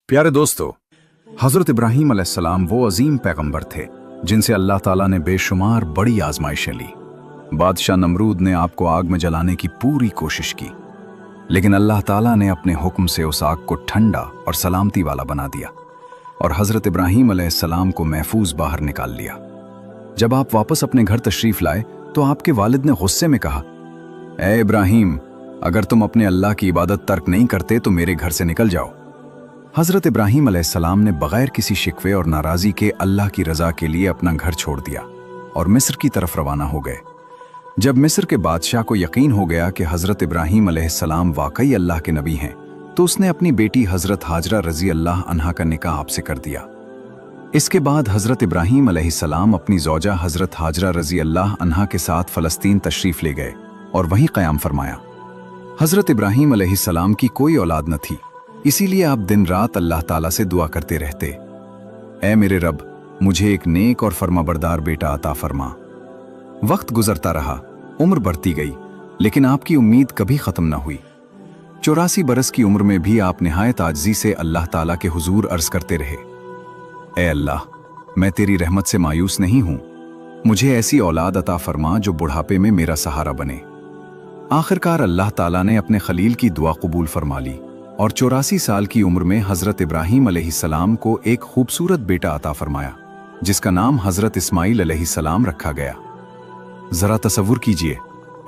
प्यारे दोस्तों, हज़रत इब्राहीम अलैहिस्सलाम वो अजीम पैगंबर थे जिनसे अल्लाह ताला ने बेशुमार बड़ी आजमाइशें ली। बादशाह नमरूद ने आपको आग में जलाने की पूरी कोशिश की, लेकिन अल्लाह ताला ने अपने हुक्म से उस आग को ठंडा और सलामती वाला बना दिया और हज़रत इब्राहीम अलैहिस्सलाम को महफूज बाहर निकाल लिया। जब आप वापस अपने घर तशरीफ लाए तो आपके वालिद ने गुस्से में कहा, ए इब्राहीम, अगर तुम अपने अल्लाह की इबादत तर्क नहीं करते तो मेरे घर से निकल जाओ। हज़रत इब्राहीम अलैहिस्सलाम ने बगैर किसी शिकवे और नाराज़ी के अल्लाह की रज़ा के लिए अपना घर छोड़ दिया और मिस्र की तरफ रवाना हो गए। जब मिस्र के बादशाह को यकीन हो गया कि हज़रत इब्राहीम अलैहिस्सलाम वाकई अल्लाह के नबी हैं, तो उसने अपनी बेटी हज़रत हाजरा रज़ी अल्लाह अन्हा का निकाह आपसे कर दिया। इसके बाद हज़रत इब्राहीम अलैहिस्सलाम अपनी ज़ौजा हज़रत हाजरा रज़ी अल्लाह अन्हा के साथ फ़लस्तीन तशरीफ़ ले गए और वहीं क़याम फरमाया। हज़रत इब्राहीम अलैहिस्सलाम की कोई औलाद न थी, इसीलिए आप दिन रात अल्लाह ताला से दुआ करते रहते, ऐ मेरे रब, मुझे एक नेक और फर्माबरदार बेटा अता फरमा। वक्त गुजरता रहा, उम्र बढ़ती गई, लेकिन आपकी उम्मीद कभी ख़त्म न हुई। 84 बरस की उम्र में भी आप निहायत आजिज़ी से अल्लाह ताला के हुजूर अर्ज़ करते रहे, ऐ अल्लाह, मैं तेरी रहमत से मायूस नहीं हूँ, मुझे ऐसी औलाद अता फरमा जो बुढ़ापे में मेरा सहारा बने। आखिरकार अल्लाह ताला ने अपने खलील की दुआ कबूल फरमा ली और 84 साल की उम्र में हज़रत इब्राहीम अलैहिस्सलाम को एक खूबसूरत बेटा अता फरमाया, जिसका नाम हज़रत इस्माइल अलैहिस्सलाम रखा गया। ज़रा तसव्वुर कीजिए,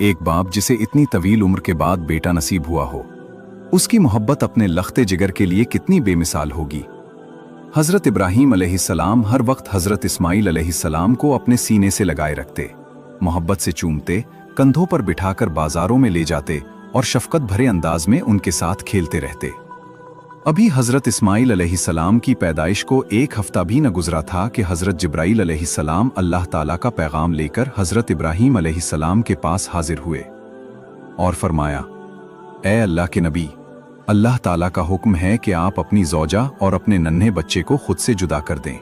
एक बाप जिसे इतनी तवील उम्र के बाद बेटा नसीब हुआ हो, उसकी मोहब्बत अपने लख्ते जिगर के लिए कितनी बेमिसाल होगी। हज़रत इब्राहीम अलैहिस्सलाम हर वक्त हज़रत इस्माइल अलैहिस्सलाम को अपने सीने से लगाए रखते, मोहब्बत से चूमते, कंधों पर बिठाकर बाजारों में ले जाते और शफकत भरे अंदाज में उनके साथ खेलते रहते। अभी हज़रत इस्माइल अलैहिस्सलाम की पैदाइश को एक हफ्ता भी न गुजरा था कि हज़रत जिब्राइल अलैहिस्सलाम अल्लाह ताला का पैगाम लेकर हज़रत इब्राहीम अलैहिस्सलाम के पास हाजिर हुए और फरमाया, ए अल्लाह के नबी, अल्लाह ताला का हुक्म है कि आप अपनी ज़ौजा और अपने नन्हे बच्चे को खुद से जुदा कर दें।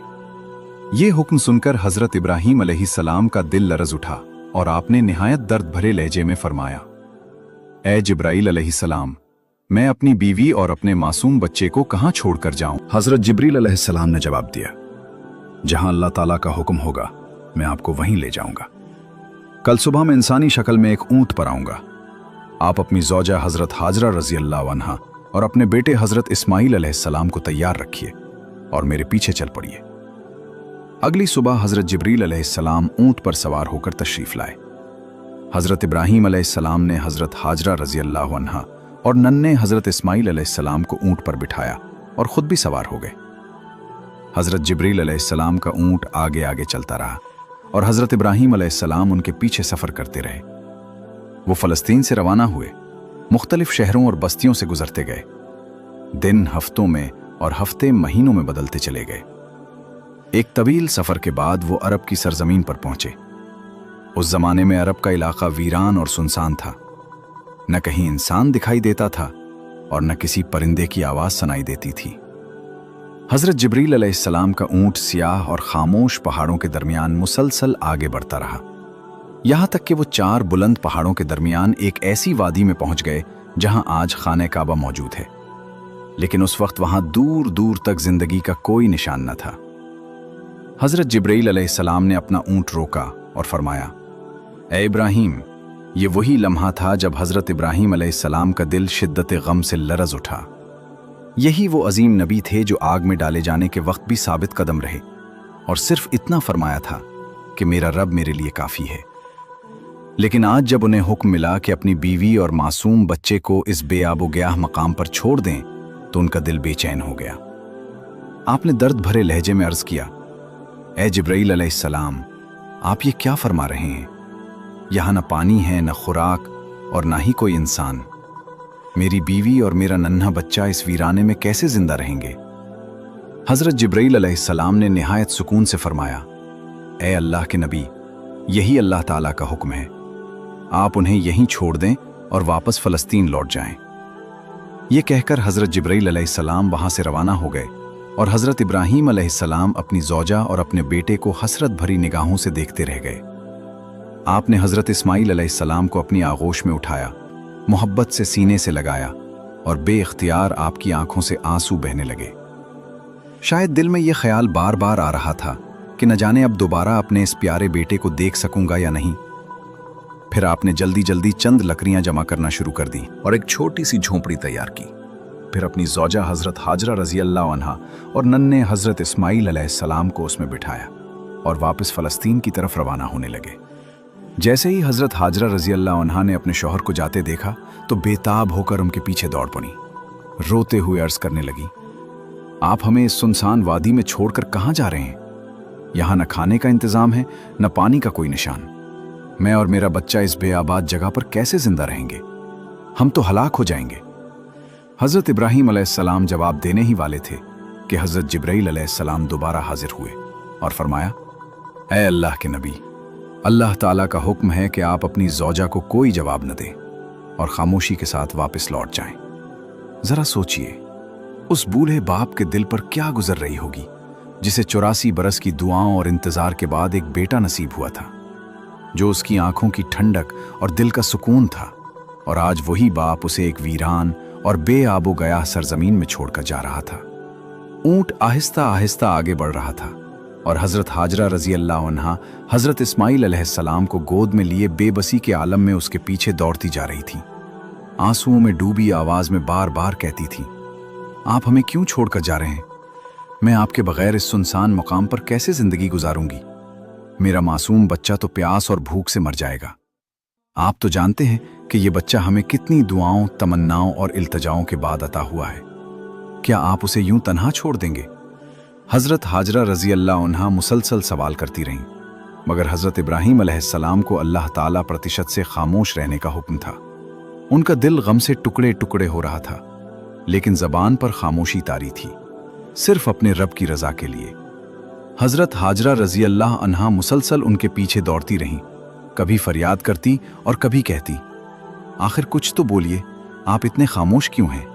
ये हुक्म सुनकर हज़रत इब्राहीम अलैहिस्सलाम का दिल लरज़ उठा और आपने निहायत दर्द भरे लहजे में फरमाया, ए जिब्राइल अलैहिस्सलाम, मैं अपनी बीवी और अपने मासूम बच्चे को कहाँ छोड़कर जाऊं? हज़रत जिब्रील अलैहिस्सलाम ने जवाब दिया, जहां अल्लाह ताला का हुक्म होगा मैं आपको वहीं ले जाऊंगा। कल सुबह मैं इंसानी शक्ल में एक ऊंट पर आऊंगा। आप अपनी ज़ौजा हज़रत हाजरा रज़ी अल्लाह अन्हा और अपने बेटे हज़रत इस्माइल अलैहिस्सलाम को तैयार रखिए और मेरे पीछे चल पड़िए। अगली सुबह हज़रत जिब्रील अलैहिस्सलाम ऊंट पर सवार होकर तशरीफ़ लाए। हज़रत इब्राहीम अलैहिस्सलाम ने हज़रत हाजरा रज़ी अल्लाह अन्हा और नन्हे हज़रत इस्माइल अलैहिस्सलाम को ऊंट पर बिठाया और ख़ुद भी सवार हो गए। हज़रत जिब्रील अलैहिस्सलाम का ऊंट आगे आगे चलता रहा और हज़रत इब्राहीम अलैहिस्सलाम उनके पीछे सफ़र करते रहे। वो फ़लस्तीन से रवाना हुए, मुख्तलिफ शहरों और बस्तियों से गुजरते गए। दिन हफ्तों में और हफ्ते महीनों में बदलते चले गए। एक तवील सफ़र के बाद वो अरब की सरजमीन पर पहुंचे। उस जमाने में अरब का इलाका वीरान और सुनसान था, न कहीं इंसान दिखाई देता था और न किसी परिंदे की आवाज सुनाई देती थी। हज़रत जिब्रील अलैहिस्सलाम का ऊंट सियाह और खामोश पहाड़ों के दरमियान मुसलसल आगे बढ़ता रहा, यहां तक कि वो 4 बुलंद पहाड़ों के दरमियान एक ऐसी वादी में पहुंच गए जहां आज खाने काबा मौजूद है, लेकिन उस वक्त वहां दूर दूर तक जिंदगी का कोई निशान न था। हज़रत जिब्रील अलैहिस्सलाम ने अपना ऊंट रोका और फरमाया, ए इब्राहीम, ये वही लम्हा था जब हज़रत इब्राहीम अलैहिस्सलाम का दिल शिद्दत गम से लरज़ उठा। यही वो अजीम नबी थे जो आग में डाले जाने के वक्त भी साबित कदम रहे और सिर्फ इतना फरमाया था कि मेरा रब मेरे लिए काफ़ी है। लेकिन आज जब उन्हें हुक्म मिला कि अपनी बीवी और मासूम बच्चे को इस बेआबोग्याह मकाम पर छोड़ दें, तो उनका दिल बेचैन हो गया। आपने दर्द भरे लहजे में अर्ज़ किया, ए जिब्राईल अलैहिस्सलाम, आप ये क्या फरमा रहे हैं? यहाँ न पानी है, न खुराक और ना ही कोई इंसान। मेरी बीवी और मेरा नन्हा बच्चा इस वीराने में कैसे जिंदा रहेंगे? हज़रत जिब्राईल अलैहिस्सलाम ने निहायत सुकून से फरमाया, ए अल्लाह के नबी, यही अल्लाह ताला का हुक्म है, आप उन्हें यहीं छोड़ दें और वापस फ़लस्तीन लौट जाएं। ये कहकर हज़रत जिब्राईल अलैहिस्सलाम वहाँ से रवाना हो गए और हज़रत इब्राहीम अलैहिस्सलाम अपनी ज़ौजा और अपने बेटे को हसरत भरी निगाहों से देखते रह गए। आपने हज़रत इस्माइल अलैहिस्सलाम को अपनी आगोश में उठाया, मोहब्बत से सीने से लगाया और बेइख्तियार आपकी आंखों से आंसू बहने लगे। शायद दिल में यह ख्याल बार बार आ रहा था कि न जाने अब दोबारा अपने इस प्यारे बेटे को देख सकूंगा या नहीं। फिर आपने जल्दी जल्दी चंद लकड़ियां जमा करना शुरू कर दी और एक छोटी सी झोंपड़ी तैयार की। फिर अपनी ज़ौजा हज़रत हाजरा रज़ी अल्लाह अन्हा और नन्हे हज़रत इस्माईल अलैहिस्सलाम को उसमें बिठाया और वापस फ़लस्तीन की तरफ रवाना होने लगे। जैसे ही हज़रत हाजरा रज़ी अल्लाह अन्हा ने अपने शौहर को जाते देखा तो बेताब होकर उनके पीछे दौड़ पड़ी। रोते हुए अर्ज़ करने लगी, आप हमें इस सुनसान वादी में छोड़कर कहाँ जा रहे हैं? यहाँ न खाने का इंतज़ाम है, न पानी का कोई निशान। मैं और मेरा बच्चा इस बेआबाद जगह पर कैसे जिंदा रहेंगे? हम तो हलाक हो जाएंगे। हज़रत इब्राहीम अलैहिस्सलाम जवाब देने ही वाले थे कि हज़रत जिब्राईल अलैहिस्सलाम दोबारा हाजिर हुए और फरमाया, ऐ अल्लाह के नबी, अल्लाह ताला का हुक्म है कि आप अपनी ज़ौजा को कोई जवाब न दें और खामोशी के साथ वापस लौट जाएं। ज़रा सोचिए, उस बूढ़े बाप के दिल पर क्या गुजर रही होगी जिसे 84 बरस की दुआओं और इंतज़ार के बाद एक बेटा नसीब हुआ था, जो उसकी आंखों की ठंडक और दिल का सुकून था। और आज वही बाप उसे एक वीरान और बेआबो गया सरजमीन में छोड़कर जा रहा था। ऊंट आहिस्ता आहिस्ता आगे बढ़ रहा था और हज़रत हाजरा रज़ी अल्लाह अन्हा हज़रत इस्माईल अलैहिस्सलाम को गोद में लिए बेबसी के आलम में उसके पीछे दौड़ती जा रही थी। आंसुओं में डूबी आवाज़ में बार बार कहती थी, आप हमें क्यों छोड़कर जा रहे हैं? मैं आपके बगैर इस सुनसान मुकाम पर कैसे ज़िंदगी गुजारूंगी? मेरा मासूम बच्चा तो प्यास और भूख से मर जाएगा। आप तो जानते हैं कि ये बच्चा हमें कितनी दुआओं, तमन्नाओं और इल्तजाओं के बाद अता हुआ है। क्या आप उसे यूं तन्हा छोड़ देंगे? हज़रत हाजरा रज़ी अल्लाह अन्हा मुसलसल सवाल करती रहीं, मगर हज़रत इब्राहीम अलैहिस्सलाम को अल्लाह ताला प्रतिशत से खामोश रहने का हुक्म था। उनका दिल गम से टुकड़े टुकड़े हो रहा था, लेकिन ज़बान पर खामोशी तारी थी, सिर्फ अपने रब की रज़ा के लिए। हज़रत हाजरा रज़ी अल्लाह अन्हा मुसलसल उनके पीछे दौड़ती रहीं, कभी फरियाद करती और कभी कहती, आखिर कुछ तो बोलिए, आप इतने खामोश क्यों हैं?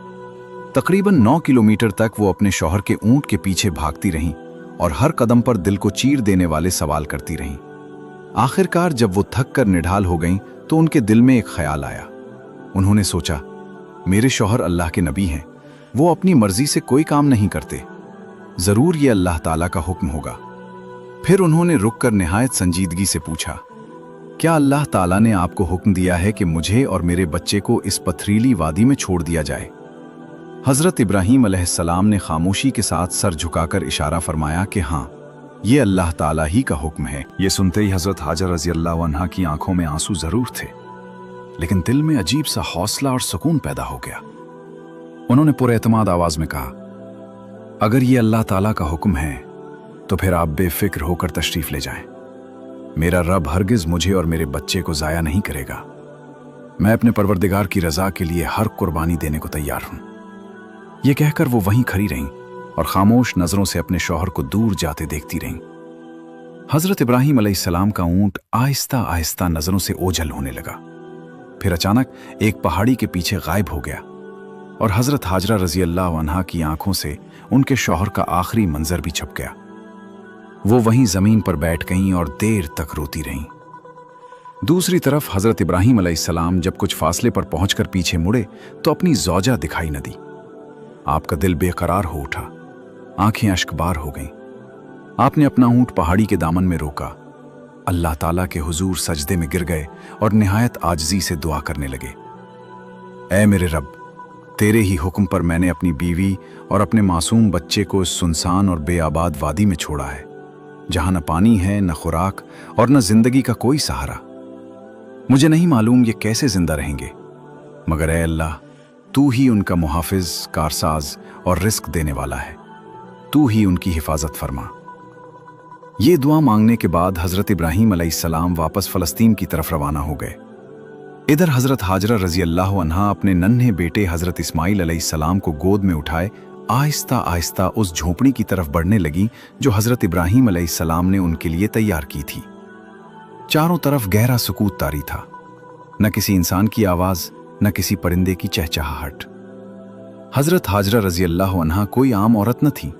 तकरीबन 9 किलोमीटर तक वो अपने शौहर के ऊंट के पीछे भागती रहीं और हर कदम पर दिल को चीर देने वाले सवाल करती रहीं। आखिरकार जब वो थक कर निढाल हो गईं तो उनके दिल में एक ख्याल आया। उन्होंने सोचा, मेरे शौहर अल्लाह के नबी हैं, वो अपनी मर्जी से कोई काम नहीं करते, जरूर ये अल्लाह ताला का हुक्म होगा। फिर उन्होंने रुककर निहायत संजीदगी से पूछा, क्या अल्लाह ताला ने आपको हुक्म दिया है कि मुझे और मेरे बच्चे को इस पथरीली वादी में छोड़ दिया जाए? हज़रत इब्राहीम अलैहिस्सलाम ने खामोशी के साथ सर झुकाकर इशारा फरमाया कि हाँ, ये अल्लाह ताला ही का हुक्म है। ये सुनते ही हज़रत हाजरा रज़ी अल्लाह अन्हा की आंखों में आंसू जरूर थे, लेकिन दिल में अजीब सा हौसला और सुकून पैदा हो गया। उन्होंने पुरएतमाद आवाज में कहा, अगर ये अल्लाह ताला का हुक्म है तो फिर आप बेफिक्र होकर तशरीफ ले जाएं। मेरा रब हरगिज मुझे और मेरे बच्चे को जाया नहीं करेगा। मैं अपने परवरदिगार की रजा के लिए हर कुर्बानी देने को तैयार हूं। यह कहकर वो वहीं खड़ी रहीं और खामोश नजरों से अपने शौहर को दूर जाते देखती रहीं। हजरत इब्राहीम अलैहिस्सलाम का ऊंट आहिस्ता आहिस्ता नजरों से ओझल होने लगा, फिर अचानक एक पहाड़ी के पीछे गायब हो गया और हजरत हाजरा रजी अल्लाह अन्हा की आंखों से उनके शौहर का आखिरी मंजर भी छप गया। वो वहीं जमीन पर बैठ गईं और देर तक रोती रहीं। दूसरी तरफ हजरत इब्राहीम अलैहिस्सलाम जब कुछ फासले पर पहुंचकर पीछे मुड़े तो अपनी ज़ौजा दिखाई न दी। आपका दिल बेकरार हो उठा, आंखें अश्कबार हो गईं। आपने अपना ऊंट पहाड़ी के दामन में रोका, अल्लाह ताला के हुजूर सजदे में गिर गए और निहायत आजिज़ी से दुआ करने लगे। ऐ मेरे रब, तेरे ही हुक्म पर मैंने अपनी बीवी और अपने मासूम बच्चे को इस सुनसान और बेआबाद वादी में छोड़ा है, जहां न पानी है, न खुराक और न जिंदगी का कोई सहारा। मुझे नहीं मालूम ये कैसे जिंदा रहेंगे, मगर ऐ अल्लाह, तू ही उनका मुहाफिज, कारसाज और रिस्क देने वाला है। तू ही उनकी हिफाजत फरमा। ये दुआ मांगने के बाद हजरत इब्राहीम अलैहिस्सलाम वापस फ़लस्तीन की तरफ रवाना हो गए। इधर हजरत हाजरा रजी अल्लाह अन्हा अपने नन्हे बेटे हजरत इस्माईल अलैहिस्सलाम को गोद में उठाए आहिस्ता आहिस्ता उस झोंपड़ी की तरफ बढ़ने लगी जो हजरत इब्राहीम अलैहिस्सलाम ने उनके लिए तैयार की थी। चारों तरफ गहरा सुकूत तारी था, न किसी इंसान की आवाज, न किसी परिंदे की चहचहाहट। हजरत हाजरा रजी अल्लाह अन्हा कोई आम औरत न थी।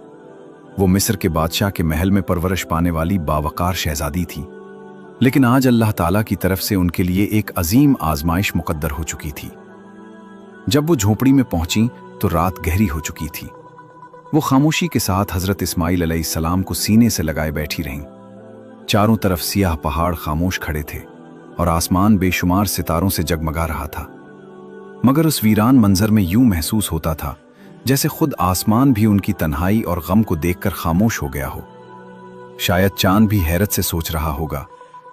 वो मिस्र के बादशाह के महल में परवरिश पाने वाली बावकार शहजादी थी, लेकिन आज अल्लाह ताला की तरफ से उनके लिए एक अजीम आजमाइश मुकद्दर हो चुकी थी। जब वो झोंपड़ी में पहुंची तो रात गहरी हो चुकी थी। वो खामोशी के साथ हजरत इस्माइल अलैहिस्सलाम को सीने से लगाए बैठी रहीं। चारों तरफ सियाह पहाड़ खामोश खड़े थे और आसमान बेशुमार सितारों से जगमगा रहा था। मगर उस वीरान मंजर में यूं महसूस होता था जैसे खुद आसमान भी उनकी तन्हाई और गम को देखकर खामोश हो गया हो। शायद चांद भी हैरत से सोच रहा होगा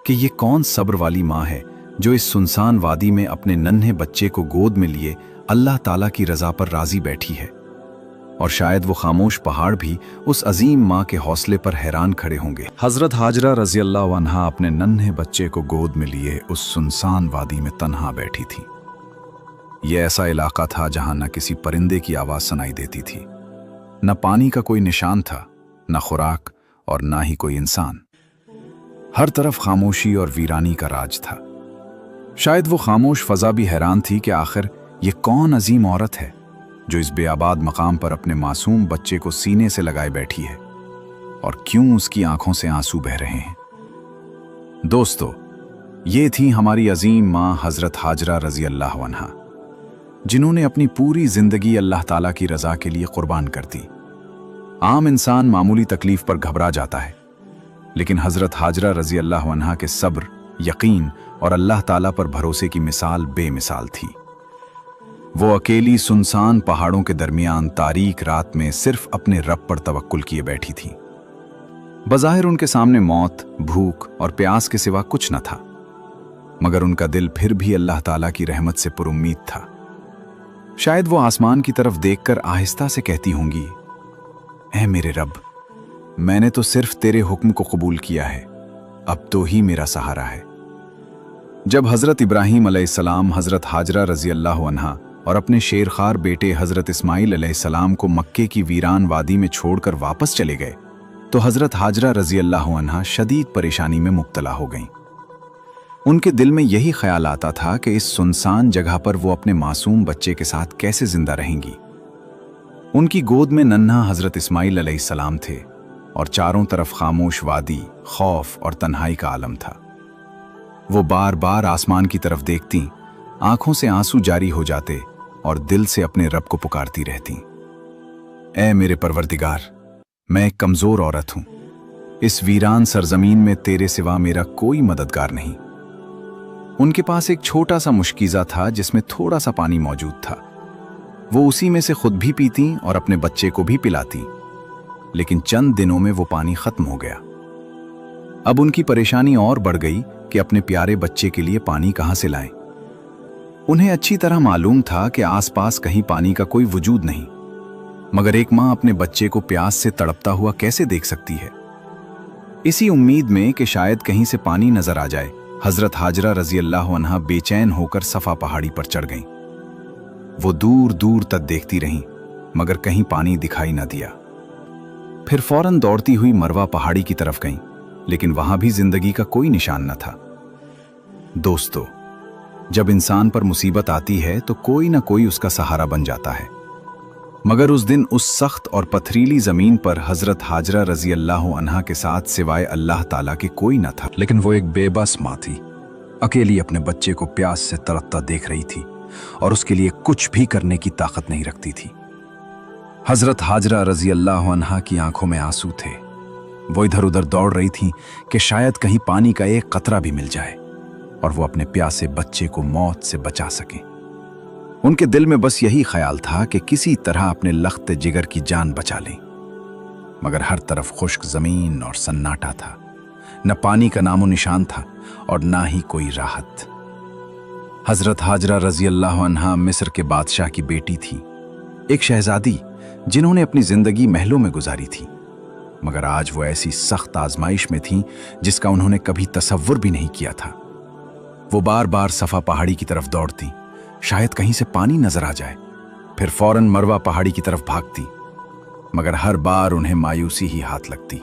कि ये कौन सब्र वाली माँ है जो इस सुनसान वादी में अपने नन्हे बच्चे को गोद में लिए अल्लाह ताला की रजा पर राजी बैठी है। और शायद वो खामोश पहाड़ भी उस अजीम माँ के हौसले पर हैरान खड़े होंगे। हजरत हाजरा रजी अल्लाह अन्हा अपने नन्हे बच्चे को गोद में लिए उस सुनसान वादी में तन्हा बैठी थी। ये ऐसा इलाका था जहां न किसी परिंदे की आवाज सुनाई देती थी, न पानी का कोई निशान था, न खुराक और ना ही कोई इंसान। हर तरफ खामोशी और वीरानी का राज था। शायद वो खामोश फजा भी हैरान थी कि आखिर ये कौन अजीम औरत है जो इस बेआबाद मकाम पर अपने मासूम बच्चे को सीने से लगाए बैठी है, और क्यों उसकी आंखों से आंसू बह रहे हैं। दोस्तों, ये थी हमारी अजीम माँ हजरत हाजरा रजी अल्लाह अन्हा, जिन्होंने अपनी पूरी जिंदगी अल्लाह ताला की रजा के लिए कुर्बान कर दी। आम इंसान मामूली तकलीफ पर घबरा जाता है, लेकिन हजरत हाजरा रजी अल्लाह अन्हा के सब्र, यकीन और अल्लाह ताला पर भरोसे की मिसाल बेमिसाल थी। वो अकेली सुनसान पहाड़ों के दरमियान तारीक रात में सिर्फ अपने रब पर तवक्कुल किए बैठी थी। बज़ाहिर उनके सामने मौत, भूख और प्यास के सिवा कुछ न था, मगर उनका दिल फिर भी अल्लाह ताला की रहमत से पुरुम्मीद था। शायद वो आसमान की तरफ देखकर आहिस्ता से कहती होंगी, ऐ मेरे रब, मैंने तो सिर्फ तेरे हुक्म को कबूल किया है, अब तो ही मेरा सहारा है। जब हजरत इब्राहीम अलैहिस्सलाम हजरत हाजरा रजी अल्लाह अन्हा और अपने शेरखार बेटे हजरत इस्माइल अलैहिस्सलाम को मक्के की वीरान वादी में छोड़कर वापस चले गए, तो हजरत हाजरा रजी अल्लाह अन्हा शदीद परेशानी में मुब्तला हो गईं। उनके दिल में यही ख्याल आता था कि इस सुनसान जगह पर वो अपने मासूम बच्चे के साथ कैसे जिंदा रहेंगी। उनकी गोद में नन्हा हजरत इस्माइल अलैहिस्सलाम थे और चारों तरफ खामोश वादी, खौफ और तन्हाई का आलम था। वो बार बार आसमान की तरफ देखती, आंखों से आंसू जारी हो जाते और दिल से अपने रब को पुकारती रहती, ऐ मेरे परवरदिगार, मैं एक कमजोर औरत हूं। इस वीरान सरजमीन में तेरे सिवा मेरा कोई मददगार नहीं। उनके पास एक छोटा सा मुश्कीज़ा था जिसमें थोड़ा सा पानी मौजूद था। वो उसी में से खुद भी पीती और अपने बच्चे को भी पिलाती, लेकिन चंद दिनों में वो पानी खत्म हो गया। अब उनकी परेशानी और बढ़ गई कि अपने प्यारे बच्चे के लिए पानी कहां से लाएं। उन्हें अच्छी तरह मालूम था कि आसपास कहीं पानी का कोई वजूद नहीं, मगर एक माँ अपने बच्चे को प्यास से तड़पता हुआ कैसे देख सकती है। इसी उम्मीद में कि शायद कहीं से पानी नजर आ जाए, हजरत हाजरा रजी अल्लाह अन्हा बेचैन होकर सफा पहाड़ी पर चढ़ गईं। वो दूर दूर तक देखती रहीं, मगर कहीं पानी दिखाई न दिया। फिर फौरन दौड़ती हुई मरवा पहाड़ी की तरफ गईं, लेकिन वहां भी जिंदगी का कोई निशान न था। दोस्तों, जब इंसान पर मुसीबत आती है तो कोई ना कोई उसका सहारा बन जाता है, मगर उस दिन उस सख्त और पथरीली जमीन पर हजरत हाजरा रजी अल्लाह अन्हा के साथ सिवाय अल्लाह ताला के कोई न था। लेकिन वो एक बेबस माँ थी, अकेली अपने बच्चे को प्यास से तड़पता देख रही थी और उसके लिए कुछ भी करने की ताकत नहीं रखती थी। हजरत हाजरा रजी अल्लाह अन्हा की आंखों में आंसू थे। वो इधर उधर दौड़ रही थी कि शायद कहीं पानी का एक कतरा भी मिल जाए और वो अपने प्यासे बच्चे को मौत से बचा सके। उनके दिल में बस यही ख्याल था कि किसी तरह अपने लख्त जिगर की जान बचा लें, मगर हर तरफ खुश्क जमीन और सन्नाटा था। न पानी का नामो निशान था और ना ही कोई राहत। हजरत हाजरा रजी अल्लाह अन्हा मिस्र के बादशाह की बेटी थी, एक शहजादी जिन्होंने अपनी जिंदगी महलों में गुजारी थी, मगर आज वो ऐसी सख्त आजमाइश में थी जिसका उन्होंने कभी तसव्वुर भी नहीं किया था। वो बार बार सफा पहाड़ी की तरफ दौड़ती, शायद कहीं से पानी नजर आ जाए, फिर फौरन मरवा पहाड़ी की तरफ भागती, मगर हर बार उन्हें मायूसी ही हाथ लगती।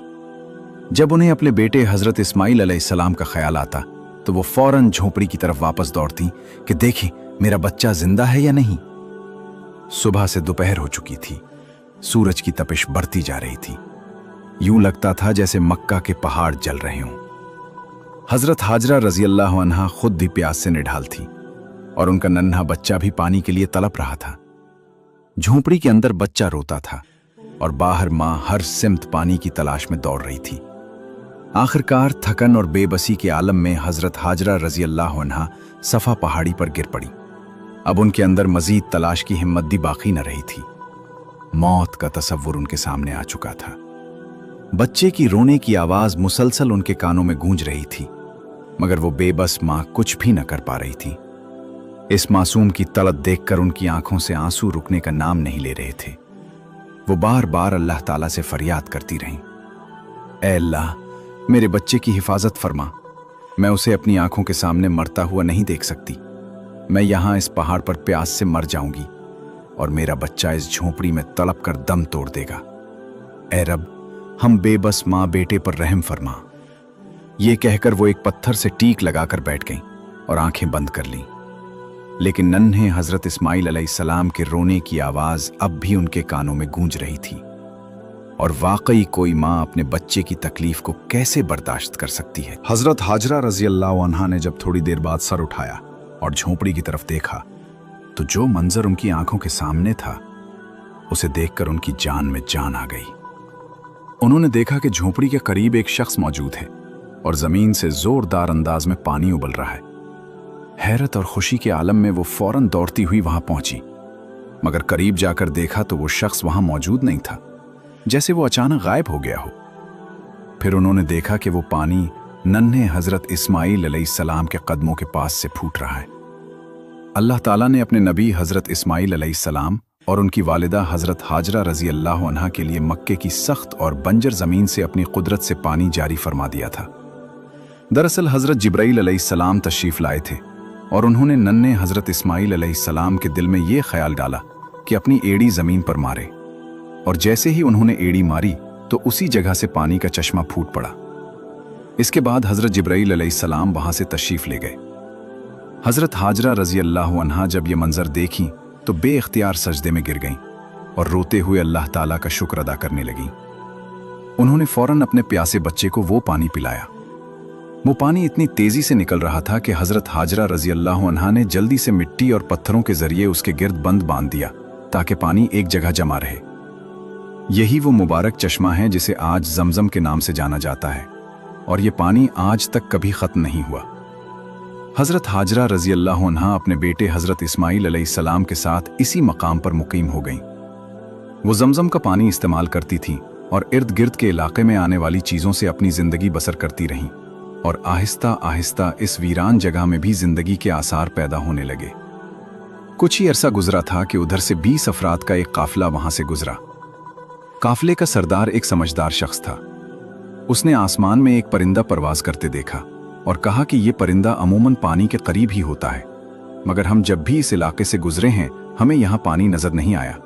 जब उन्हें अपने बेटे हजरत इस्माइल अलैहिस्सलाम का ख्याल आता तो वो फौरन झोपड़ी की तरफ वापस दौड़ती कि देखी मेरा बच्चा जिंदा है या नहीं। सुबह से दोपहर हो चुकी थी, सूरज की तपिश बढ़ती जा रही थी। यूं लगता था जैसे मक्का के पहाड़ जल रहे हों। हजरत हाजरा रजी अल्लाह अन्हा खुद भी प्यास से निढाल थी और उनका नन्हा बच्चा भी पानी के लिए तड़प रहा था। झोंपड़ी के अंदर बच्चा रोता था, और बाहर माँ हर सिमत पानी की तलाश में दौड़ रही थी। आखिरकार थकन और बेबसी के आलम में हजरत हाजरा रजी अल्लाह अन्हा सफ़ा पहाड़ी पर गिर पड़ी। अब उनके अंदर मजीद तलाश की हिम्मत भी बाकी न रही थी। मौत का तसव्वुर उनके सामने आ चुका था। बच्चे की रोने की आवाज़ मुसलसल उनके कानों में गूंज रही थी, मगर वो बेबस माँ कुछ भी न कर पा रही थी। इस मासूम की तड़प देखकर उनकी आंखों से आंसू रुकने का नाम नहीं ले रहे थे। वो बार बार अल्लाह ताला से फरियाद करती रहीं, ऐ अल्लाह, मेरे बच्चे की हिफाजत फरमा। मैं उसे अपनी आंखों के सामने मरता हुआ नहीं देख सकती। मैं यहाँ इस पहाड़ पर प्यास से मर जाऊंगी और मेरा बच्चा इस झोंपड़ी में तड़प कर दम तोड़ देगा। ऐ रब, हम बेबस माँ बेटे पर रहम फरमा। ये कहकर वो एक पत्थर से टीक लगाकर बैठ गईं और आंखें बंद कर लीं। लेकिन नन्हे हजरत इस्माइल अलैहिस्सलाम के रोने की आवाज अब भी उनके कानों में गूंज रही थी। और वाकई कोई माँ अपने बच्चे की तकलीफ को कैसे बर्दाश्त कर सकती है। हजरत हाजरा रजी अल्लाह अन्हा ने जब थोड़ी देर बाद सर उठाया और झोंपड़ी की तरफ देखा, तो जो मंजर उनकी आंखों के सामने था, उसे देखकर उनकी जान में जान आ गई। उन्होंने देखा कि झोंपड़ी के करीब एक शख्स मौजूद है और जमीन से जोरदार अंदाज में पानी उबल रहा है। हैरत और खुशी के आलम में वो फौरन दौड़ती हुई वहां पहुंची, मगर करीब जाकर देखा तो वो शख्स वहां मौजूद नहीं था, जैसे वो अचानक गायब हो गया हो। फिर उन्होंने देखा कि वो पानी नन्हे हजरत इस्माइल अलैहिस्सलाम के कदमों के पास से फूट रहा है। अल्लाह ताला ने अपने नबी हजरत इस्माइल अलैहिस्सलाम और उनकी वालिदा हजरत हाजरा रजी अल्लाह अन्हा के लिए मक्के की सख्त और बंजर जमीन से अपनी कुदरत से पानी जारी फरमा दिया था। दरअसल हजरत जिब्राइल अलैहिस्सलाम तशरीफ लाए थे और उन्होंने नन्हे हजरत इस्माइल अलैहिस्सलाम के दिल में ये ख्याल डाला कि अपनी एड़ी जमीन पर मारे, और जैसे ही उन्होंने एड़ी मारी तो उसी जगह से पानी का चश्मा फूट पड़ा। इसके बाद हजरत जिब्राइल अलैहिस्सलाम वहां से तशरीफ ले गए। हजरत हाजरा रजी अल्लाह अन्हा जब ये मंजर देखी तो बेइख्तियार सजदे में गिर गईं और रोते हुए अल्लाह ताला का शुक्र अदा करने लगीं। उन्होंने फौरन अपने प्यासे बच्चे को वो पानी पिलाया। वो पानी इतनी तेजी से निकल रहा था कि हजरत हाजरा रजी अल्लाह अन्हा ने जल्दी से मिट्टी और पत्थरों के जरिए उसके गिर्द बंद बांध दिया ताकि पानी एक जगह जमा रहे। यही वो मुबारक चश्मा है जिसे आज जमजम के नाम से जाना जाता है, और ये पानी आज तक कभी खत्म नहीं हुआ। हजरत हाजरा रजी अल्लाह अन्हा अपने बेटे हजरत इस्माइल अलैहिस्सलाम के साथ इसी मकाम पर मुकीम हो गईं। वो जमजम का पानी इस्तेमाल करती थीं और इर्द गिर्द के इलाके में आने वाली चीज़ों से अपनी ज़िंदगी बसर करती रहीं, और आहिस्ता आहिस्ता इस वीरान जगह में भी जिंदगी के आसार पैदा होने लगे। कुछ ही अरसा गुजरा था कि उधर से 20 अफराद का एक काफिला वहां से गुजरा। काफिले का सरदार एक समझदार शख्स था। उसने आसमान में एक परिंदा परवाज करते देखा और कहा कि यह परिंदा अमूमन पानी के करीब ही होता है, मगर हम जब भी इस इलाके से गुजरे हैं हमें यहाँ पानी नजर नहीं आया।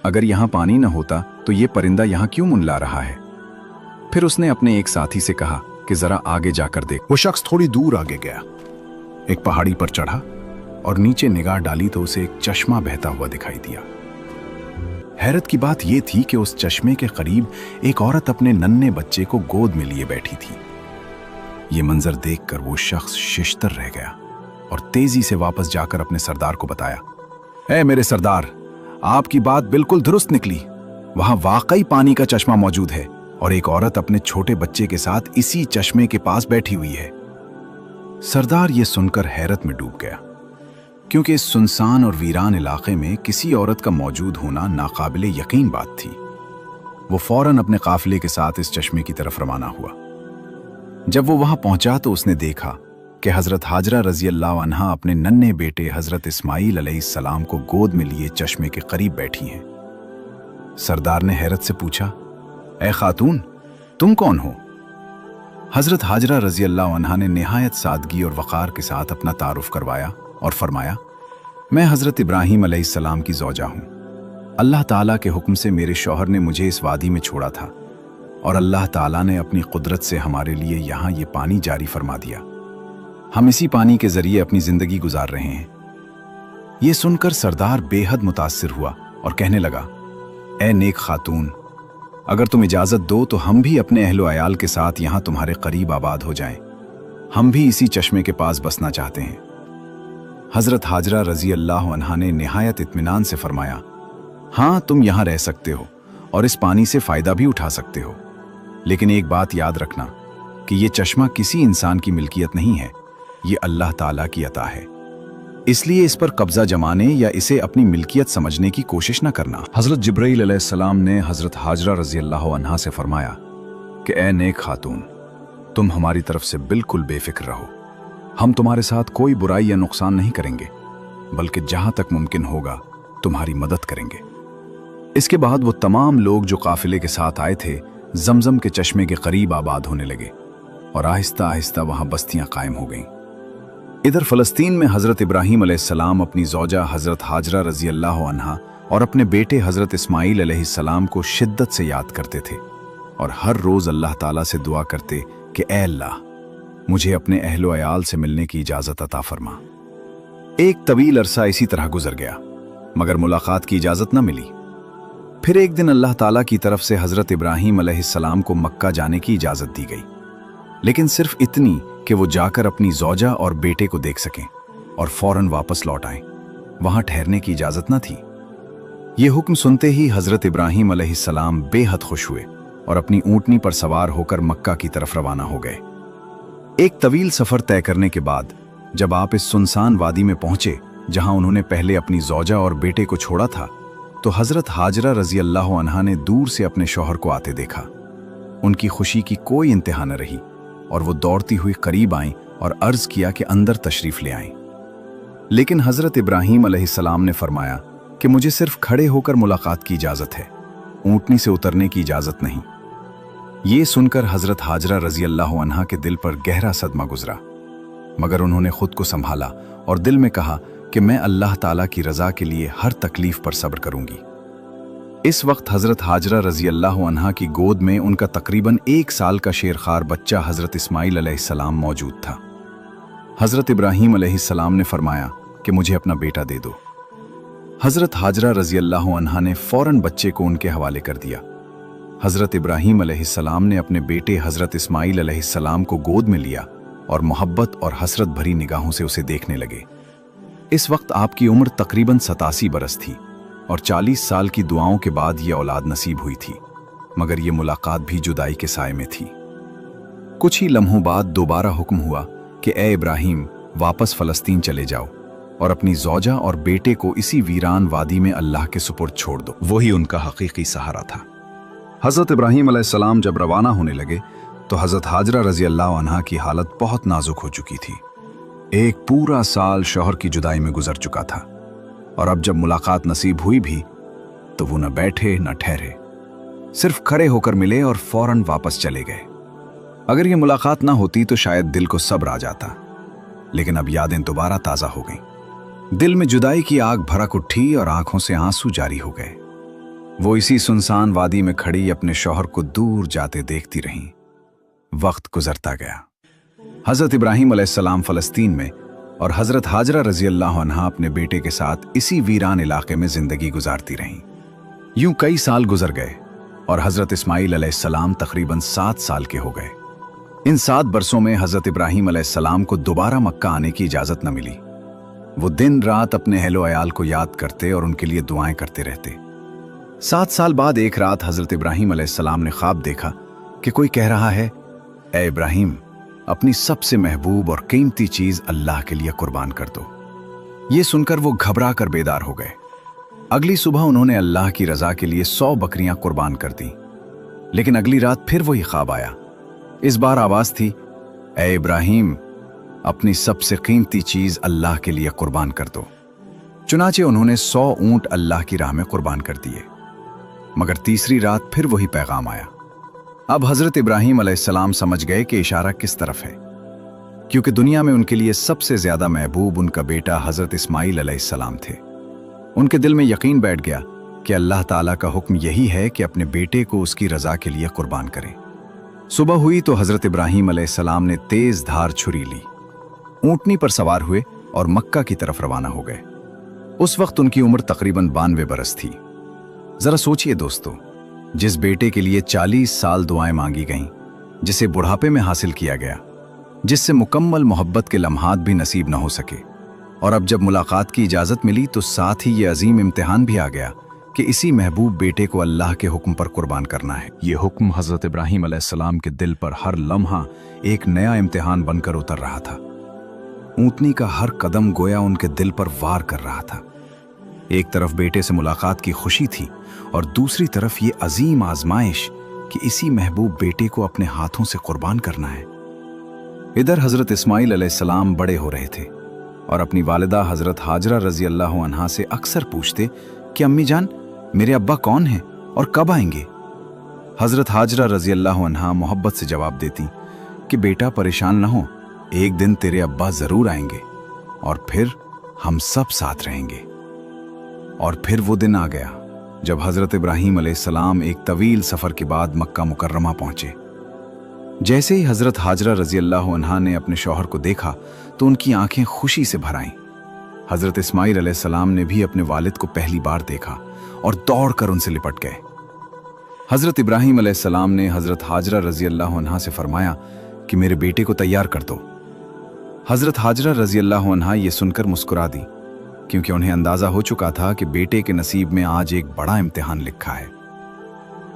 अगर यहाँ पानी न होता तो ये परिंदा यहाँ क्यों मुंडला रहा है? फिर उसने अपने एक साथी से कहा कि जरा आगे जाकर देख। वो शख्स थोड़ी दूर आगे गया, एक पहाड़ी पर चढ़ा और नीचे निगाह डाली तो उसे एक चश्मा बहता हुआ दिखाई दिया। हैरत की बात यह थी कि उस चश्मे के करीब एक औरत अपने नन्हे बच्चे को गोद में लिए बैठी थी। ये मंजर देखकर वो शख्स शिश्तर रह गया और तेजी से वापस जाकर अपने सरदार को बताया, ऐ मेरे सरदार, आपकी बात बिल्कुल दुरुस्त निकली। वहां वाकई पानी का चश्मा मौजूद है और एक औरत अपने छोटे बच्चे के साथ इसी चश्मे के पास बैठी हुई है। सरदार ये सुनकर हैरत में डूब गया, क्योंकि इस सुनसान और वीरान इलाके में किसी औरत का मौजूद होना नाकाबिले यकीन बात थी। वो फौरन अपने काफिले के साथ इस चश्मे की तरफ रवाना हुआ। जब वो वहां पहुंचा तो उसने देखा कि हजरत हाजरा रजी अल्लाह अन्हा अपने नन्हे बेटे हजरत इस्माइल अलैहिस्सलाम को गोद में लिए चश्मे के करीब बैठी हैं। सरदार ने हैरत से पूछा, ऐ खातून, तुम कौन हो? हजरत हाजरा रजी अल्लाह अन्हा ने निहायत सादगी और वक़ार के साथ अपना तारुफ करवाया और फरमाया, मैं हजरत इब्राहीम अलैहिस्सलाम की ज़ौजा हूँ। अल्लाह ताला के हुक्म से मेरे शौहर ने मुझे इस वादी में छोड़ा था और अल्लाह ताला ने अपनी कुदरत से हमारे लिए यहाँ ये पानी जारी फरमा दिया। हम इसी पानी के जरिए अपनी जिंदगी गुजार रहे हैं। ये सुनकर सरदार बेहद मुतासिर हुआ और कहने लगा, ए नेक खातून, अगर तुम इजाजत दो तो हम भी अपने अहलो अयाल के साथ यहाँ तुम्हारे करीब आबाद हो जाएं। हम भी इसी चश्मे के पास बसना चाहते हैं। हजरत हाजरा रजी अल्लाह अन्हा ने निहायत इत्मीनान से फरमाया, हाँ तुम यहाँ रह सकते हो और इस पानी से फ़ायदा भी उठा सकते हो। लेकिन एक बात याद रखना कि ये चश्मा किसी इंसान की मिल्कियत नहीं है, ये अल्लाह ताला की अता है। इसलिए इस पर कब्जा जमाने या इसे अपनी मिल्कियत समझने की कोशिश न करना। हज़रत जिब्राईल अलैहिस्सलाम ने हज़रत हाजरा रज़ी अल्लाह अन्हा से फरमाया कि ए नेक खातून, तुम हमारी तरफ से बिल्कुल बेफिक्र रहो। हम तुम्हारे साथ कोई बुराई या नुकसान नहीं करेंगे, बल्कि जहां तक मुमकिन होगा तुम्हारी मदद करेंगे। इसके बाद वो तमाम लोग जो काफिले के साथ आए थे जमजम के चश्मे के करीब आबाद होने लगे और आहिस्ता आहिस्ता वहां बस्तियां कायम हो गईं। इधर फ़लस्तीन में हज़रत इब्राहीम अलैहिस्सलाम अपनी ज़ौजा हज़रत हाजरा रज़ी अल्लाह अन्हा और अपने बेटे हज़रत इस्माईल अलैहिस्सलाम को शिद्दत से याद करते थे और हर रोज़ अल्लाह ताला से दुआ करते कि ए अल्लाह, मुझे अपने अहलो अयाल से मिलने की इजाज़त अता फरमा। एक तवील अरसा इसी तरह गुजर गया, मगर मुलाकात की इजाज़त न मिली। फिर एक दिन अल्लाह ताला की तरफ से हज़रत इब्राहीम अलैहिस्सलाम को मक्का जाने की इजाज़त दी गई, लेकिन सिर्फ इतनी कि वो जाकर अपनी ज़ौजा और बेटे को देख सकें और फौरन वापस लौट आएं। वहां ठहरने की इजाज़त न थी। ये हुक्म सुनते ही हज़रत इब्राहीम अलैहिस्सलाम बेहद खुश हुए और अपनी ऊँटनी पर सवार होकर मक्का की तरफ रवाना हो गए। एक तवील सफ़र तय करने के बाद जब आप इस सुनसान वादी में पहुंचे जहां उन्होंने पहले अपनी ज़ौजा और बेटे को छोड़ा था, तो हज़रत हाजरा रज़ी अल्लाह अन्हा ने दूर से अपने शौहर को आते देखा। उनकी खुशी की कोई इंतहा न रही और वो दौड़ती हुई करीब आईं और अर्ज़ किया कि अंदर तशरीफ़ ले आएं। लेकिन हज़रत इब्राहीम अलैहिस्सलाम ने फरमाया कि मुझे सिर्फ खड़े होकर मुलाकात की इजाज़त है, ऊँटनी से उतरने की इजाज़त नहीं। ये सुनकर हज़रत हाजरा रज़ी अल्लाह अन्हा के दिल पर गहरा सदमा गुजरा, मगर उन्होंने खुद को संभाला और दिल में कहा कि मैं अल्लाह ताला की रज़ा के लिए हर तकलीफ़ पर सब्र करूंगी। इस वक्त हज़रत हाजरा रज़ी अल्लाह अन्हा की गोद में उनका तकरीबन 1 साल का शेरखार बच्चा हज़रत इस्माईल अलैहिस्सलाम मौजूद था। हज़रत इब्राहीम अलैहिस्सलाम ने फरमाया कि मुझे अपना बेटा दे दो। हज़रत हाजरा रज़ी अल्लाह अन्हा ने फ़ौरन बच्चे को उनके हवाले कर दिया। हज़रत इब्राहीम अलैहिस्सलाम ने अपने बेटे हज़रत इस्माईल अलैहिस्सलाम को गोद में लिया और मोहब्बत और हसरत भरी निगाहों से उसे देखने लगे। इस वक्त आपकी उम्र तकरीबन 87 बरस थी और 40 साल की दुआओं के बाद ये औलाद नसीब हुई थी, मगर ये मुलाकात भी जुदाई के साए में थी। कुछ ही लम्हों बाद दोबारा हुक्म हुआ कि ए इब्राहीम, वापस फ़लस्तीन चले जाओ और अपनी ज़ौजा और बेटे को इसी वीरान वादी में अल्लाह के सुपुर्द छोड़ दो। वही उनका हकीकी सहारा था। हज़रत इब्राहीम अलैहिस्सलाम जब रवाना होने लगे तो हज़रत हाजरा रज़ी अल्लाह अन्हा की हालत बहुत नाजुक हो चुकी थी। एक पूरा साल शौहर की जुदाई में गुजर चुका था और अब जब मुलाकात नसीब हुई भी तो वो न बैठे न ठहरे, सिर्फ खड़े होकर मिले और फौरन वापस चले गए। अगर ये मुलाकात ना होती तो शायद दिल को सब्र आ जाता, लेकिन अब यादें दोबारा ताज़ा हो गईं। दिल में जुदाई की आग भड़क उठी और आंखों से आंसू जारी हो गए। वो इसी सुनसान वादी में खड़ी अपने शौहर को दूर जाते देखती रहीं। वक्त गुजरता गया। हज़रत इब्राहीम अलैहिस्सलाम फ़लस्तीन में और हज़रत हाजरा रज़ी अल्लाह अन्हा अपने बेटे के साथ इसी वीरान इलाके में ज़िंदगी गुजारती रहीं। यूं कई साल गुजर गए और हज़रत इस्माईल अलैहिस्सलाम तकरीबन 7 साल के हो गए। इन 7 बरसों में हज़रत इब्राहीम अलैहिस्सलाम को दोबारा मक्का आने की इजाज़त न मिली। वो दिन रात अपने अहलो अयाल को याद करते और उनके लिए दुआएं करते रहते। 7 साल बाद एक रात हज़रत इब्राहीम अलैहिस्सलाम ने ख्वाब देखा कि कोई कह रहा है, ए इब्राहीम, अपनी सबसे महबूब और कीमती चीज़ अल्लाह के लिए कुर्बान कर दो। ये सुनकर वो घबरा कर बेदार हो गए। अगली सुबह उन्होंने अल्लाह की रज़ा के लिए 100 बकरियां कुर्बान कर दी। लेकिन अगली रात फिर वही ख्वाब आया। इस बार आवाज़ थी, ए इब्राहीम, अपनी सबसे कीमती चीज़ अल्लाह के लिए कुर्बान कर दो। चुनाचे उन्होंने 100 ऊँट अल्लाह की राह में कुर्बान कर दिए। मगर तीसरी रात फिर वही पैगाम आया। अब हज़रत इब्राहीम अलैहिस्सलाम समझ गए कि इशारा किस तरफ है, क्योंकि दुनिया में उनके लिए सबसे ज़्यादा महबूब उनका बेटा हज़रत इस्माईल अलैहिस्सलाम थे। उनके दिल में यकीन बैठ गया कि अल्लाह ताला का हुक्म यही है कि अपने बेटे को उसकी रज़ा के लिए कुर्बान करें। सुबह हुई तो हज़रत इब्राहीम अलैहिस्सलाम ने तेज़ धार छुरी ली, ऊँटनी पर सवार हुए और मक्का की तरफ रवाना हो गए। उस वक्त उनकी उम्र तकरीबन 92 बरस थी। ज़रा सोचिए दोस्तों, जिस बेटे के लिए 40 साल दुआएं मांगी गईं, जिसे बुढ़ापे में हासिल किया गया, जिससे मुकम्मल मोहब्बत के लम्हात भी नसीब न हो सके, और अब जब मुलाकात की इजाज़त मिली तो साथ ही ये अजीम इम्तिहान भी आ गया कि इसी महबूब बेटे को अल्लाह के हुक्म पर कुर्बान करना है। ये हुक्म हज़रत इब्राहीम अलैहिस्सलाम के दिल पर हर लम्हा एक नया इम्तिहान बनकर उतर रहा था। ऊँटनी का हर कदम गोया उनके दिल पर वार कर रहा था। एक तरफ बेटे से मुलाकात की खुशी थी और दूसरी तरफ ये अजीम आजमाइश कि इसी महबूब बेटे को अपने हाथों से कुर्बान करना है। इधर हज़रत इस्माइल अलैहिस्सलाम बड़े हो रहे थे और अपनी वालिदा हज़रत हाजरा रज़ी अल्लाह अन्हा से अक्सर पूछते कि अम्मी जान, मेरे अब्बा कौन हैं और कब आएंगे। हज़रत हाजरा रज़ी अल्लाह अन्हा मोहब्बत से जवाब देती कि बेटा परेशान न हो, एक दिन तेरे अब्बा ज़रूर आएंगे और फिर हम सब साथ रहेंगे। और फिर वो दिन आ गया जब हज़रत इब्राहीम अलैहिस्सलाम एक तवील सफ़र के बाद मक्का मुकर्रमा पहुँचे। जैसे ही हज़रत हाजरा रज़ी अल्लाह अन्हा ने अपने शौहर को देखा तो उनकी आंखें खुशी से भर आईं। हज़रत इस्माइल अलैहिस्सलाम ने भी अपने वालिद को पहली बार देखा और दौड़कर उनसे लिपट गए। हज़रत इब्राहीम अलैहिस्सलाम ने हज़रत हाजरा रज़ी अल्लाह अन्हा से फरमाया कि मेरे बेटे को तैयार कर दो। हज़रत हाजरा रज़ी अल्लाह अन्हा ये सुनकर मुस्कुरा दी, क्योंकि उन्हें अंदाज़ा हो चुका था कि बेटे के नसीब में आज एक बड़ा इम्तिहान लिखा है।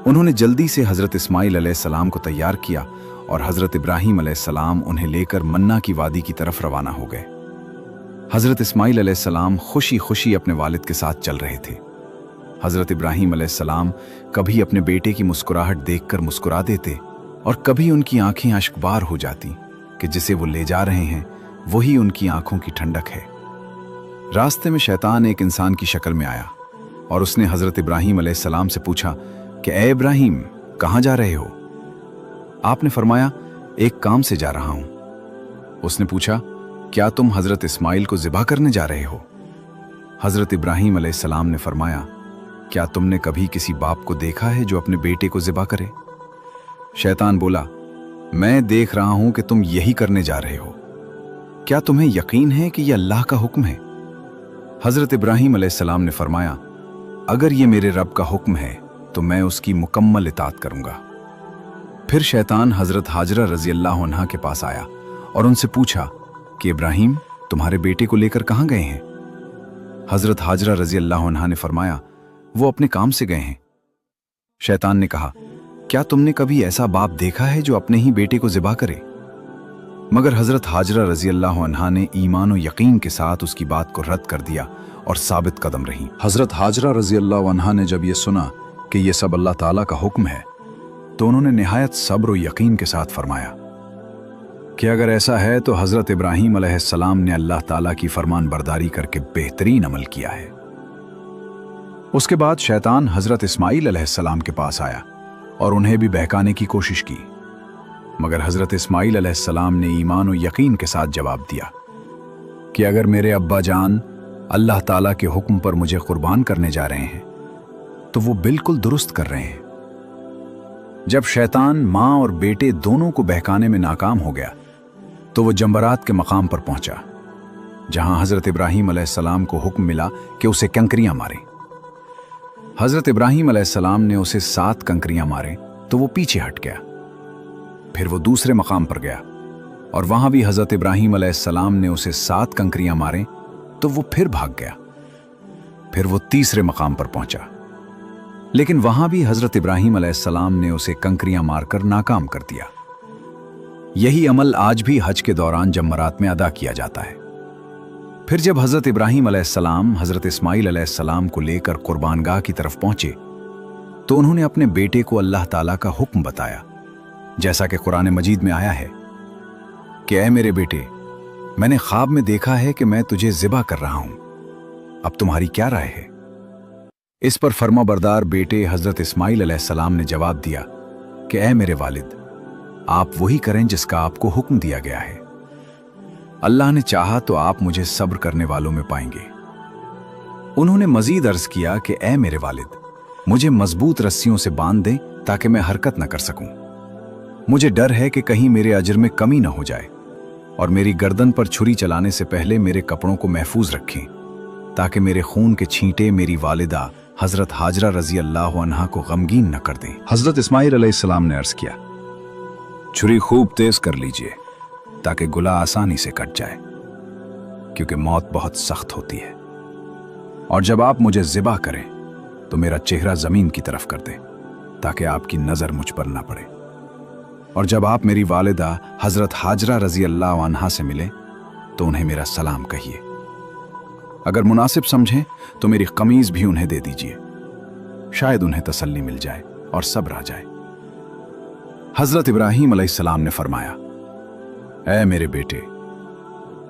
उन्होंने जल्दी से हज़रत इस्माइल अलैहिस्सलाम को तैयार किया और हज़रत इब्राहीम अलैहिस्सलाम उन्हें लेकर मन्ना की वादी की तरफ रवाना हो गए। हज़रत इस्माइल अलैहिस्सलाम खुशी खुशी अपने वालिद के साथ चल रहे थे। हज़रत इब्राहीम अलैहिस्सलाम कभी अपने बेटे की मुस्कुराहट देखकर मुस्कुरा देते और कभी उनकी आंखें अश्कबार हो जाती कि जिसे वो ले जा रहे हैं वही उनकी आंखों की ठंडक है। रास्ते में शैतान एक इंसान की शक्ल में आया और उसने हज़रत इब्राहीम अलैहिस्सलाम से पूछा कि ए इब्राहीम, कहाँ जा रहे हो। आपने फरमाया, एक काम से जा रहा हूं। उसने पूछा, क्या तुम हज़रत इस्माइल को ज़िबा करने जा रहे हो। हज़रत इब्राहीम अलैहिस्सलाम ने फरमाया, क्या तुमने कभी किसी बाप को देखा है जो अपने बेटे को ज़िबा करे। शैतान बोला, मैं देख रहा हूं कि तुम यही करने जा रहे हो। क्या तुम्हें यकीन है कि यह अल्लाह का हुक्म है। हज़रत इब्राहीम अलैहिस्सलाम ने फरमाया, अगर ये मेरे रब का हुक्म है तो मैं उसकी मुकम्मल इताअत करूंगा। फिर शैतान हज़रत हाजरा रज़ी अल्लाह अन्हा के पास आया और उनसे पूछा कि इब्राहीम, तुम्हारे बेटे को लेकर कहाँ गए हैं। हज़रत हाजरा रज़ी अल्लाह अन्हा ने फरमाया, वो अपने काम से गए हैं। शैतान ने कहा, क्या तुमने कभी ऐसा बाप देखा है जो अपने ही बेटे को ज़िबा करे। मगर हज़रत हाजरा रज़ी अल्लाह अन्हा ने ईमान और यकीन के साथ उसकी बात को रद्द कर दिया और साबित कदम रही। हज़रत हाजरा रज़ी अल्लाह अन्हा ने जब ये सुना कि ये सब अल्लाह ताला का हुक्म है तो उन्होंने निहायत सब्र और यकीन के साथ फरमाया कि अगर ऐसा है तो हज़रत इब्राहीम अलैहिस्सलाम ने अल्लाह ताला की फरमान बरदारी करके बेहतरीन अमल किया है। उसके बाद शैतान हज़रत इस्माइल अलैहिस्सलाम के पास आया और उन्हें भी बहकाने की कोशिश की, मगर हज़रत इस्माइल अलैहिस्सलाम ने ईमान और यकीन के साथ जवाब दिया कि अगर मेरे अब्बा जान अल्लाह ताला के हुक्म पर मुझे कुर्बान करने जा रहे हैं तो वो बिल्कुल दुरुस्त कर रहे हैं। जब शैतान माँ और बेटे दोनों को बहकाने में नाकाम हो गया तो वो जंबरात के मकाम पर पहुंचा, जहां हज़रत इब्राहीम अलैहिस्सलाम को हुक्म मिला कि उसे कंकरियां मारे। हज़रत इब्राहीम अलैहिस्सलाम ने उसे 7 कंकरियां मारे तो वो पीछे हट गया। फिर वो दूसरे मकाम पर गया और वहां भी हज़रत इब्राहीम अलैहिस्सलाम ने उसे 7 कंकरियां मारे तो वो फिर भाग गया। फिर वो तीसरे मकाम पर पहुंचा, लेकिन वहां भी हज़रत इब्राहीम अलैहिस्सलाम ने उसे कंकरियां मारकर नाकाम कर दिया। यही अमल आज भी हज के दौरान जमरात में अदा किया जाता है। फिर जब हज़रत इब्राहीम अलैहिस्सलाम हज़रत इस्माइल अलैहिस्सलाम को लेकर कुर्बानगाह की तरफ पहुंचे तो उन्होंने अपने बेटे को अल्लाह ताला का हुक्म बताया, जैसा कि कुरान मजीद में आया है कि ऐ मेरे बेटे, मैंने ख्वाब में देखा है कि मैं तुझे ज़िबा कर रहा हूं, अब तुम्हारी क्या राय है। इस पर फर्माबरदार बेटे हज़रत इस्माइल अलैहिस्सलाम ने जवाब दिया कि ऐ मेरे वालिद, आप वही करें जिसका आपको हुक्म दिया गया है। अल्लाह ने चाहा तो आप मुझे सब्र करने वालों में पाएंगे। उन्होंने मजीद अर्ज किया कि ऐ मेरे वालिद, मुझे मजबूत रस्सियों से बांध दें ताकि मैं हरकत न कर सकूं। मुझे डर है कि कहीं मेरे अजर में कमी न हो जाए, और मेरी गर्दन पर छुरी चलाने से पहले मेरे कपड़ों को महफूज रखें ताकि मेरे खून के छींटे मेरी वालिदा हज़रत हाजरा रज़ी अल्लाह अन्हा को गमगीन न कर दें। हज़रत इस्माइल अलैहिस्सलाम ने अर्ज किया, छुरी खूब तेज कर लीजिए ताकि गुला आसानी से कट जाए, क्योंकि मौत बहुत सख्त होती है। और जब आप मुझे ज़िबा करें तो मेरा चेहरा जमीन की तरफ कर दें ताकि आपकी नजर मुझ पर ना पड़े। और जब आप मेरी वालिदा हजरत हाजरा रजी अल्लाह अन्हा से मिले तो उन्हें मेरा सलाम कहिए। अगर मुनासिब समझें तो मेरी कमीज भी उन्हें दे दीजिए, शायद उन्हें तसल्ली मिल जाए और सब्र आ जाए। हजरत इब्राहीम अलैहिस्सलाम ने फरमाया, ऐ मेरे बेटे,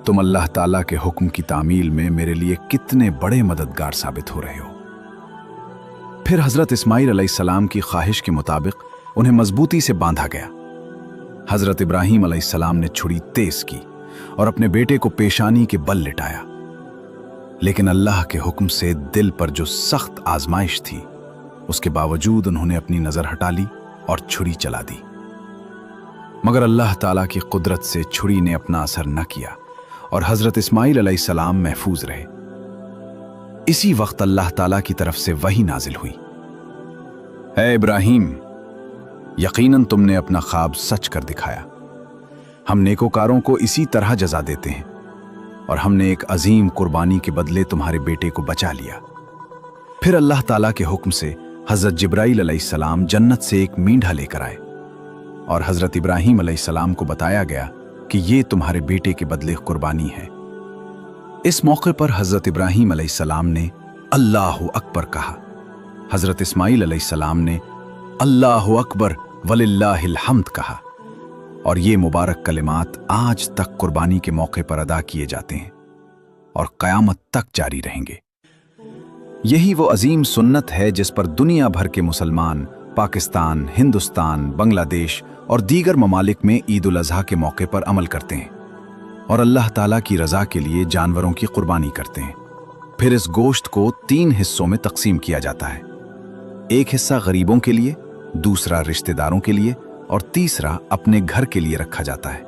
तुम अल्लाह ताला के हुक्म की तामील में मेरे लिए कितने बड़े मददगार साबित हो रहे हो। फिर हजरत इस्माइल अलैहिस्सलाम की ख्वाहिश के मुताबिक उन्हें मजबूती से बांधा गया। हजरत इब्राहीम अलैहिस्सलाम ने छुरी तेज की और अपने बेटे को पेशानी के बल लिटाया, लेकिन अल्लाह के हुक्म से दिल पर जो सख्त आजमाइश थी, उसके बावजूद उन्होंने अपनी नजर हटा ली और छुरी चला दी। मगर अल्लाह ताला की कुदरत से छुरी ने अपना असर न किया और हजरत इस्माइल अलैहिस्सलाम महफूज रहे। इसी वक्त अल्लाह ताला की तरफ से वही नाजिल हुई, ऐ इब्राहीम, यकीनन तुमने अपना ख्वाब सच कर दिखाया। हम नेकोकारों को इसी तरह जजा देते हैं और हमने एक अजीम कुर्बानी के बदले तुम्हारे बेटे को बचा लिया। फिर अल्लाह ताला के हुक्म से हजरत जिब्राइल अलैहिस्सलाम जन्नत से एक मींढा लेकर आए और हजरत इब्राहीम अलैहिस्सलाम को बताया गया कि ये तुम्हारे बेटे के बदले कुर्बानी है। इस मौके पर हजरत इब्राहीम अलैहिस्सलाम ने अल्लाहु अकबर कहा। हजरत इस्माइल अलैहिस्सलाम ने अल्लाहु अकबर वलिल्लाहिल हम्द कहा और ये मुबारक कलिमात आज तक कुर्बानी के मौके पर अदा किए जाते हैं और क़यामत तक जारी रहेंगे। यही वो अजीम सुन्नत है जिस पर दुनिया भर के मुसलमान पाकिस्तान, हिंदुस्तान, बांग्लादेश और दीगर ममालिक में ईद उल अज़हा के मौके पर अमल करते हैं और अल्लाह ताला की रज़ा के लिए जानवरों की कुर्बानी करते हैं। फिर इस गोश्त को 3 हिस्सों में तकसीम किया जाता है। एक हिस्सा गरीबों के लिए, दूसरा रिश्तेदारों के लिए और तीसरा अपने घर के लिए रखा जाता है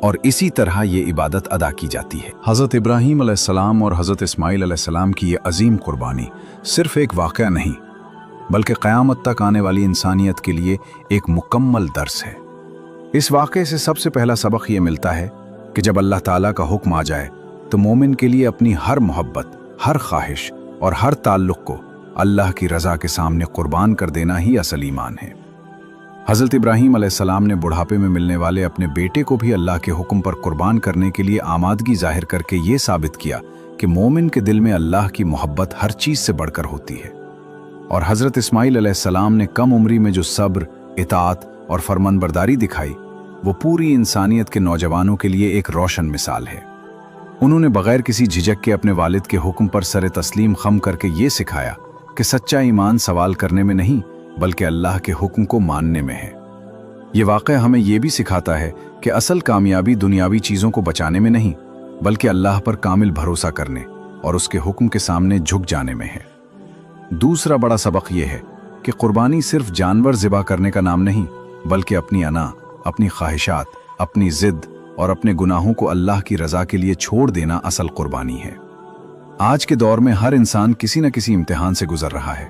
और इसी तरह ये इबादत अदा की जाती है। हज़रत इब्राहीम अलैहिस्सलाम और हज़रत इस्माइल अलैहिस्सलाम की ये अजीम कुर्बानी सिर्फ एक वाक़या नहीं, बल्कि क़यामत तक आने वाली इंसानियत के लिए एक मुकम्मल दर्स है। इस वाक़े से सबसे पहला सबक ये मिलता है कि जब अल्लाह ताला का हुक्म आ जाए तो मोमिन के लिए अपनी हर मोहब्बत, हर ख्वाहिश और हर ताल्लुक़ को अल्लाह की रज़ा के सामने कुर्बान कर देना ही असल ईमान है। हज़रत इब्राहीम अलैहिस्सलाम ने बुढ़ापे में मिलने वाले अपने बेटे को भी अल्लाह के हुक्म पर कुर्बान करने के लिए आमादगी जाहिर करके ये साबित किया कि मोमिन के दिल में अल्लाह की मोहब्बत हर चीज़ से बढ़कर होती है। और हज़रत इस्माइल अलैहिस्सलाम ने कम उम्री में जो सब्र, इताअत और फरमानबरदारी दिखाई, वो पूरी इंसानियत के नौजवानों के लिए एक रोशन मिसाल है। उन्होंने बग़ैर किसी झिझक के अपने वालिद के हुक्म पर सर तस्लीम खम करके ये सिखाया कि सच्चा ईमान सवाल करने में नहीं बल्कि अल्लाह के हुक्म को मानने में है। ये वाक़या हमें ये भी सिखाता है कि असल कामयाबी दुनियावी चीज़ों को बचाने में नहीं बल्कि अल्लाह पर कामिल भरोसा करने और उसके हुक्म के सामने झुक जाने में है। दूसरा बड़ा सबक ये है कि कुर्बानी सिर्फ जानवर ज़िबा करने का नाम नहीं बल्कि अपनी अना, अपनी ख्वाहिशात, अपनी ज़िद और अपने गुनाहों को अल्लाह की रज़ा के लिए छोड़ देना असल कुर्बानी है। आज के दौर में हर इंसान किसी न किसी इम्तिहान से गुजर रहा है,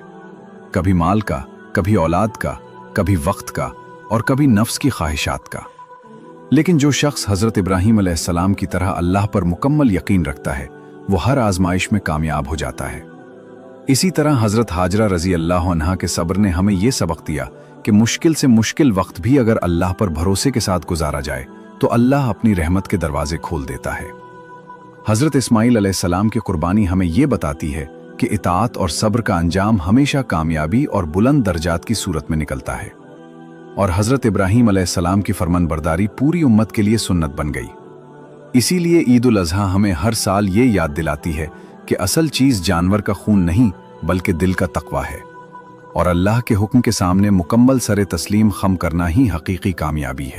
कभी माल का, कभी औलाद का, कभी वक्त का और कभी नफ्स की ख्वाहिशात का। लेकिन जो शख्स हज़रत इब्राहीम अलैहिस्सलाम की तरह अल्लाह पर मुकम्मल यकीन रखता है वो हर आजमाइश में कामयाब हो जाता है। इसी तरह हज़रत हाजरा रज़ी अल्लाह अन्हा के सब्र ने हमें यह सबक दिया कि मुश्किल से मुश्किल वक्त भी अगर अल्लाह पर भरोसे के साथ गुजारा जाए तो अल्लाह अपनी रहमत के दरवाजे खोल देता है। हज़रत इस्माइल अलैहिस्सलाम की कुर्बानी हमें यह बताती है कि इताअत और सब्र का अंजाम हमेशा कामयाबी और बुलंद दर्जात की सूरत में निकलता है। और हज़रत इब्राहीम अलैहिस्सलाम की फरमानबरदारी पूरी उम्मत के लिए सुन्नत बन गई। इसीलिए ईद उल अज़हा हमें हर साल ये याद दिलाती है कि असल चीज़ जानवर का खून नहीं बल्कि दिल का तक़वा है और अल्लाह के हुक्म के सामने मुकम्मल सर तस्लीम खम करना ही हकीकी कामयाबी है।